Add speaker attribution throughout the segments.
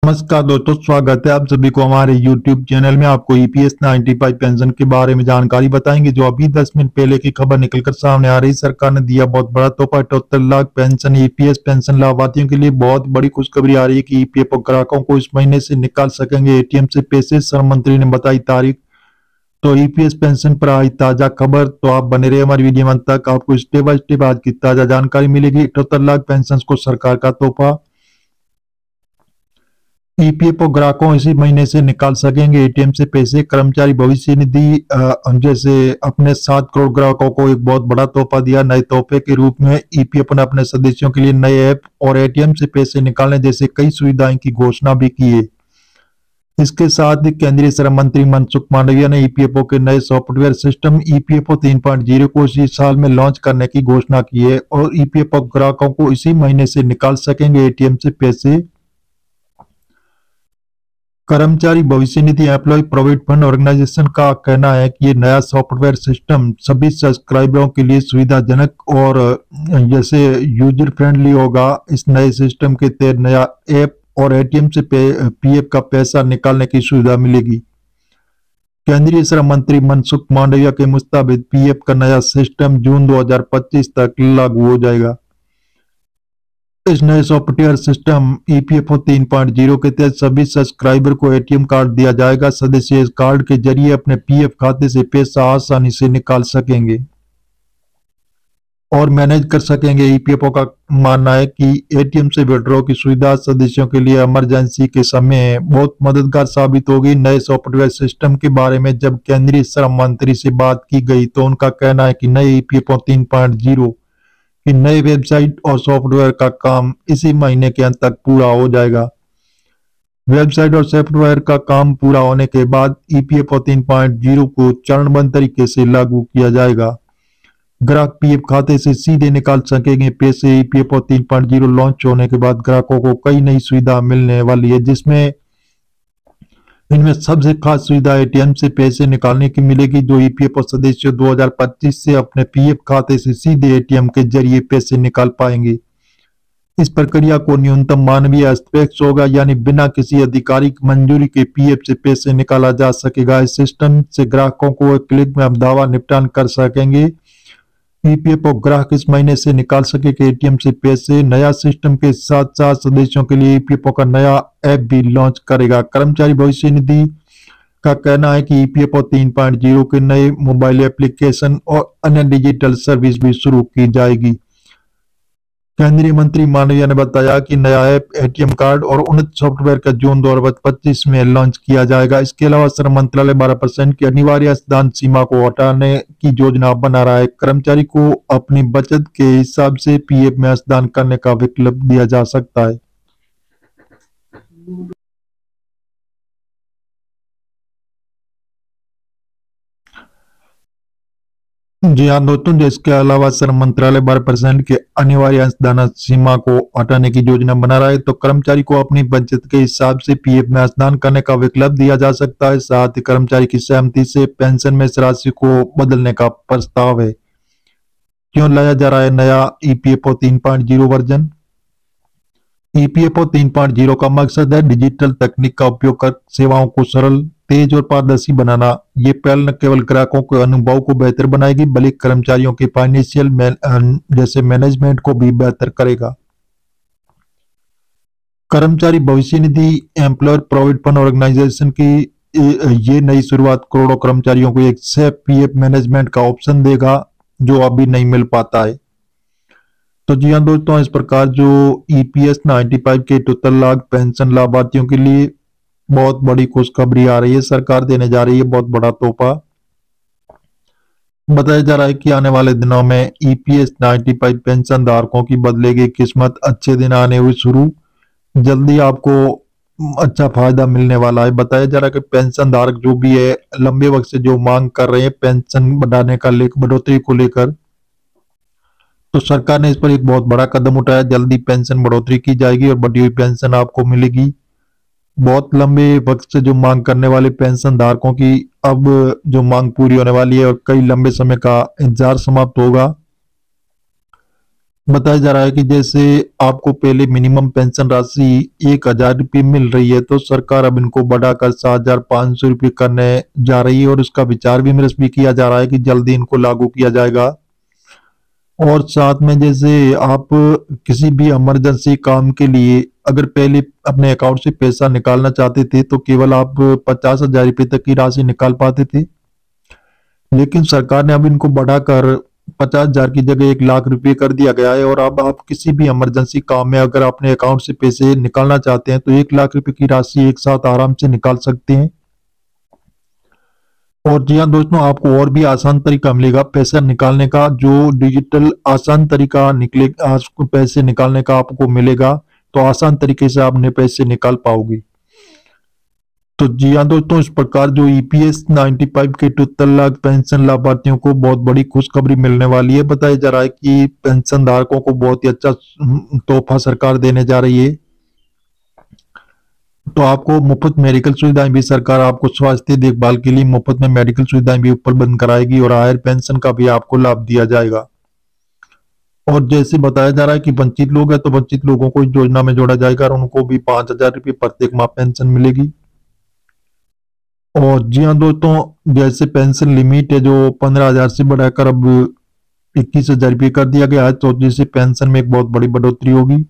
Speaker 1: नमस्कार दोस्तों, स्वागत है आप सभी को हमारे YouTube चैनल में। आपको ईपीएस 95 पेंशन के बारे में जानकारी बताएंगे। जो अभी 10 मिनट पहले की खबर निकलकर सामने आ रही, सरकार ने दिया बहुत बड़ा तोहफा। 78 लाख पेंशन ईपीएस पेंशन लाभार्थियों के लिए बहुत बड़ी खुशखबरी आ रही है कि ईपीएफओ ग्राहकों को इस महीने से निकाल सकेंगे एटीएम से पैसे। श्रम मंत्री ने बताई तारीख। तो ईपीएस पेंशन पर आई ताजा खबर, तो आप बने रहे हमारी वीडियो में अंत तक। आपको स्टेप बाय स्टेप आज की ताजा जानकारी मिलेगी। 78 लाख पेंशन को सरकार का तोहफा। ईपीएफओ ग्राहकों इसी महीने से निकाल सकेंगे एटीएम से पैसे। कर्मचारी भविष्य निधि जैसे अपने 7 करोड़ ग्राहकों को एक बहुत बड़ा तोहफा दिया। नए तोहफे के रूप में ईपीएफओ ने अपने सदस्यों के लिए नए ऐप और एटीएम से पैसे निकालने जैसे कई सुविधाएं की घोषणा भी की है। इसके साथ ही केंद्रीय श्रम मंत्री मनसुख मांडविया ने ईपीएफओ के नए सॉफ्टवेयर सिस्टम ईपीएफओ 3.0 को इसी साल में लॉन्च करने की घोषणा की है और ईपीएफओ ग्राहकों को इसी महीने से निकाल सकेंगे एटीएम से पैसे। कर्मचारी भविष्य निधि एम्प्लॉय प्रोविडेंट फंड ऑर्गेनाइजेशन का कहना है कि ये नया सॉफ्टवेयर सिस्टम सभी सब्सक्राइबरों के लिए सुविधाजनक और जैसे यूजर फ्रेंडली होगा। इस नए सिस्टम के तहत नया ऐप और एटीएम से पीएफ का पैसा निकालने की सुविधा मिलेगी। केंद्रीय श्रम मंत्री मनसुख मांडविया के मुताबिक पीएफ का नया सिस्टम जून 2025 तक लागू हो जाएगा। इस नए सॉफ्टवेयर सिस्टम ईपीएफओ 3.0 के तहत सभी सब्सक्राइबर को एटीएम कार्ड दिया जाएगा। सदस्य इस कार्ड के जरिए अपने पीएफ खाते से पैसा आसानी से निकाल सकेंगे और मैनेज कर सकेंगे। ईपीएफओ का मानना है कि एटीएम से विड्रॉ की सुविधा सदस्यों के लिए इमरजेंसी के समय बहुत मददगार साबित होगी। नए सॉफ्टवेयर सिस्टम के बारे में जब केंद्रीय श्रम मंत्री से बात की गई तो उनका कहना है कि नए ईपीएफओ 3.0 कि नए वेबसाइट और सॉफ्टवेयर का काम इसी महीने के अंत तक पूरा हो जाएगा। वेबसाइट और सॉफ्टवेयर का काम पूरा होने के बाद ईपीएफओ 3.0 को चरणबद्ध तरीके से लागू किया जाएगा। ग्राहक पीएफ खाते से सीधे निकाल सकेंगे पैसे। ईपीएफओ 3.0 लॉन्च होने के बाद ग्राहकों को कई नई सुविधा मिलने वाली है, जिसमें इनमें सबसे खास सुविधा एटीएम से पैसे निकालने की मिलेगी। जो ईपीएफओ सदस्य 2025 से अपने पीएफ खाते से सीधे एटीएम के जरिए पैसे निकाल पाएंगे। इस प्रक्रिया को न्यूनतम मानवीय हस्तक्षेप होगा, यानी बिना किसी आधिकारिक मंजूरी के पीएफ से पैसे निकाला जा सकेगा। इस सिस्टम से ग्राहकों को एक क्लिक में अब दावा निपटान कर सकेंगे। ईपीएफओ ग्राहक इस महीने से निकाल सकेंगे एटीएम से पैसे। नया सिस्टम के साथ साथ सदस्यों के लिए ईपीएफओ का नया ऐप भी लॉन्च करेगा। कर्मचारी भविष्य निधि का कहना है कि ईपीएफओ 3.0 के नए मोबाइल एप्लीकेशन और अन्य डिजिटल सर्विस भी शुरू की जाएगी। केंद्रीय मंत्री मांडविया ने बताया कि नया ऐप, एटीएम कार्ड और उन्नत सॉफ्टवेयर का जून 2025 में लॉन्च किया जाएगा। इसके अलावा श्रम मंत्रालय 12% की अनिवार्य अंशदान सीमा को हटाने की योजना बना रहा है। कर्मचारी को अपनी बचत के हिसाब से पीएफ में अंशदान करने का विकल्प दिया जा सकता है। जी हाँ दोस्तों, जिसके अलावा श्रम मंत्रालय 12% के अनिवार्य अंशदान सीमा को हटाने की योजना बना रहा है, तो कर्मचारी को अपनी बचत के हिसाब से पीएफ में अंशदान करने का विकल्प दिया जा सकता है। साथ ही कर्मचारी की सहमति से पेंशन में इस राशि को बदलने का प्रस्ताव है। क्यों लाया जा रहा है नया ईपीएफओ 3.0 वर्जन? ईपीएफओ 3.0 का मकसद है डिजिटल तकनीक का उपयोग कर सेवाओं को सरल, तेज और पारदर्शी बनाना। ये पहल न केवल ग्राहकों के अनुभव को बेहतर बनाएगी, बल्कि कर्मचारियों के फाइनेंशियल जैसे मैनेजमेंट को भी बेहतर करेगा। कर्मचारी भविष्य निधि एम्प्लॉयर प्रोविडेंट फंड ऑर्गेनाइजेशन की ये नई शुरुआत करोड़ों कर्मचारियों को एक सेफ पीएफ मैनेजमेंट का ऑप्शन देगा, जो अभी नहीं मिल पाता है। तो जी हाँ दोस्तों, इस प्रकार जो ईपीएस 95 के 78 लाख पेंशन लाभार्थियों के लिए बहुत बड़ी खुशखबरी आ रही है। सरकार देने जा रही है बहुत बड़ा तोहफा। बताया जा रहा है कि आने वाले दिनों में ईपीएस 95 पेंशन धारकों की बदलेगी किस्मत। अच्छे दिन आने हुए शुरू, जल्दी आपको अच्छा फायदा मिलने वाला है। बताया जा रहा है कि पेंशन धारक जो भी है लंबे वक्त से जो मांग कर रहे हैं पेंशन बढ़ाने का बढ़ोतरी को लेकर, तो सरकार ने इस पर एक बहुत बड़ा कदम उठाया। जल्दी पेंशन बढ़ोतरी की जाएगी और बढ़ी हुई पेंशन आपको मिलेगी। बहुत लंबे वक्त से जो मांग करने वाले पेंशन धारकों की अब जो मांग पूरी होने वाली है और कई लंबे समय का इंतजार समाप्त होगा। बताया जा रहा है कि जैसे आपको पहले मिनिमम पेंशन राशि 1,000 रुपये मिल रही है, तो सरकार अब इनको बढ़ाकर 7,500 रुपये करने जा रही है और इसका विचार विमर्श भी किया जा रहा है कि जल्दी इनको लागू किया जाएगा। और साथ में जैसे आप किसी भी इमरजेंसी काम के लिए अगर पहले अपने अकाउंट से पैसा निकालना चाहते थे तो केवल आप 50,000 रुपये तक की राशि निकाल पाते थे, लेकिन सरकार ने अब इनको बढ़ाकर 50,000 की जगह 1,00,000 रुपये कर दिया गया है। और अब आप किसी भी इमरजेंसी काम में अगर अपने अकाउंट से पैसे निकालना चाहते हैं तो 1,00,000 रुपये की राशि एक साथ आराम से निकाल सकते हैं। और जी हाँ दोस्तों, आपको और भी आसान तरीका मिलेगा पैसा निकालने का, जो डिजिटल आसान तरीका निकले आपको पैसे निकालने का आपको मिलेगा, तो आसान तरीके से आपने पैसे निकाल पाओगे। तो जी हाँ दोस्तों, इस प्रकार जो ईपीएस 95 के 78 लाख पेंशन लाभार्थियों को बहुत बड़ी खुशखबरी मिलने वाली है। बताया जा रहा है कि पेंशन धारकों को बहुत ही अच्छा तोहफा सरकार देने जा रही है। तो आपको मुफ्त मेडिकल सुविधाएं भी सरकार आपको स्वास्थ्य देखभाल के लिए मुफ्त में मेडिकल सुविधाएं भी उपलब्ध कराएगी और हायर पेंशन का भी आपको लाभ दिया जाएगा। और जैसे बताया जा रहा है कि वंचित लोग हैं तो वंचित लोगों को इस योजना में जोड़ा जाएगा और उनको भी 5,000 रुपये प्रत्येक माह पेंशन मिलेगी। और जी हाँ दोस्तों, जैसे पेंशन लिमिट है जो 15,000 से बढ़ाकर अब 21,000 रुपये कर दिया गया है, तो जिससे पेंशन में एक बहुत बड़ी बढ़ोतरी होगी।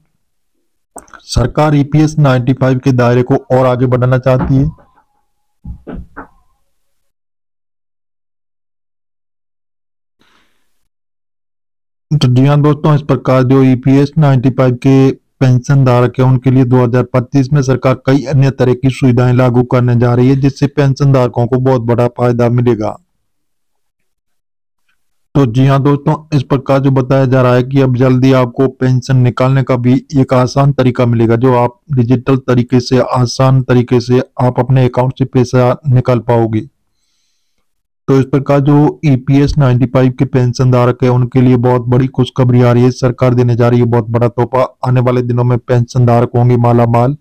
Speaker 1: सरकार ईपीएस 95 के दायरे को और आगे बढ़ाना चाहती है। तो जी हाँ दोस्तों, इस प्रकार जो ईपीएस 95 के पेंशन धारक है उनके लिए 2025 में सरकार कई अन्य तरह की सुविधाएं लागू करने जा रही है, जिससे पेंशन धारकों को बहुत बड़ा फायदा मिलेगा। तो जी हाँ दोस्तों, इस प्रकार जो बताया जा रहा है कि अब जल्दी आपको पेंशन निकालने का भी एक आसान तरीका मिलेगा, जो आप डिजिटल तरीके से आसान तरीके से आप अपने अकाउंट से पैसा निकाल पाओगे। तो इस प्रकार जो ईपीएस 95 के पेंशन धारक है उनके लिए बहुत बड़ी खुशखबरी आ रही है। सरकार देने जा रही है बहुत बड़ा तोहफा। आने वाले दिनों में पेंशन धारक होंगे माला माल।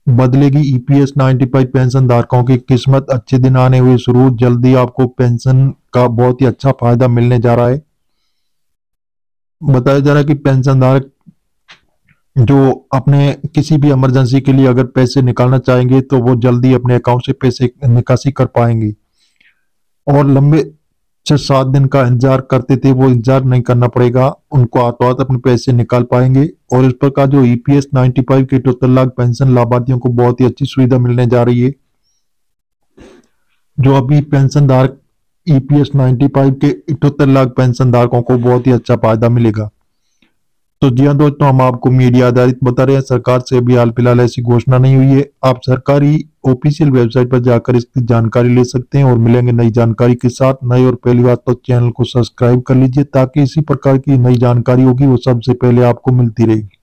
Speaker 1: बदलेगी ईपीएस 95 पेंशन धारकों की किस्मत, अच्छे दिन आने हुए शुरू। जल्दी आपको पेंशन का बहुत ही अच्छा फायदा मिलने जा रहा है। बताया जा रहा है कि पेंशन धारक जो अपने किसी भी इमरजेंसी के लिए अगर पैसे निकालना चाहेंगे तो वो जल्दी अपने अकाउंट से पैसे निकासी कर पाएंगे। और लंबे 6-7 दिन का इंतजार करते थे वो इंतजार नहीं करना पड़ेगा, उनको हाथों हाथ अपने पैसे निकाल पाएंगे। और इस प्रकार जो ईपीएस 95 के 78 लाख पेंशन लाभार्थियों को बहुत ही अच्छी सुविधा मिलने जा रही है। जो अभी पेंशन धारक ईपीएस 95 के 78 लाख पेंशन धारकों को बहुत ही अच्छा फायदा मिलेगा। तो जी हाँ दोस्तों, हम आपको मीडिया आधारित बता रहे हैं, सरकार से अभी हाल फिलहाल ऐसी घोषणा नहीं हुई है। आप सरकारी ऑफिशियल वेबसाइट पर जाकर इसकी जानकारी ले सकते हैं और मिलेंगे नई जानकारी के साथ। नई और पहली बात तो चैनल को सब्सक्राइब कर लीजिए ताकि इसी प्रकार की नई जानकारी होगी वो सबसे पहले आपको मिलती रहेगी।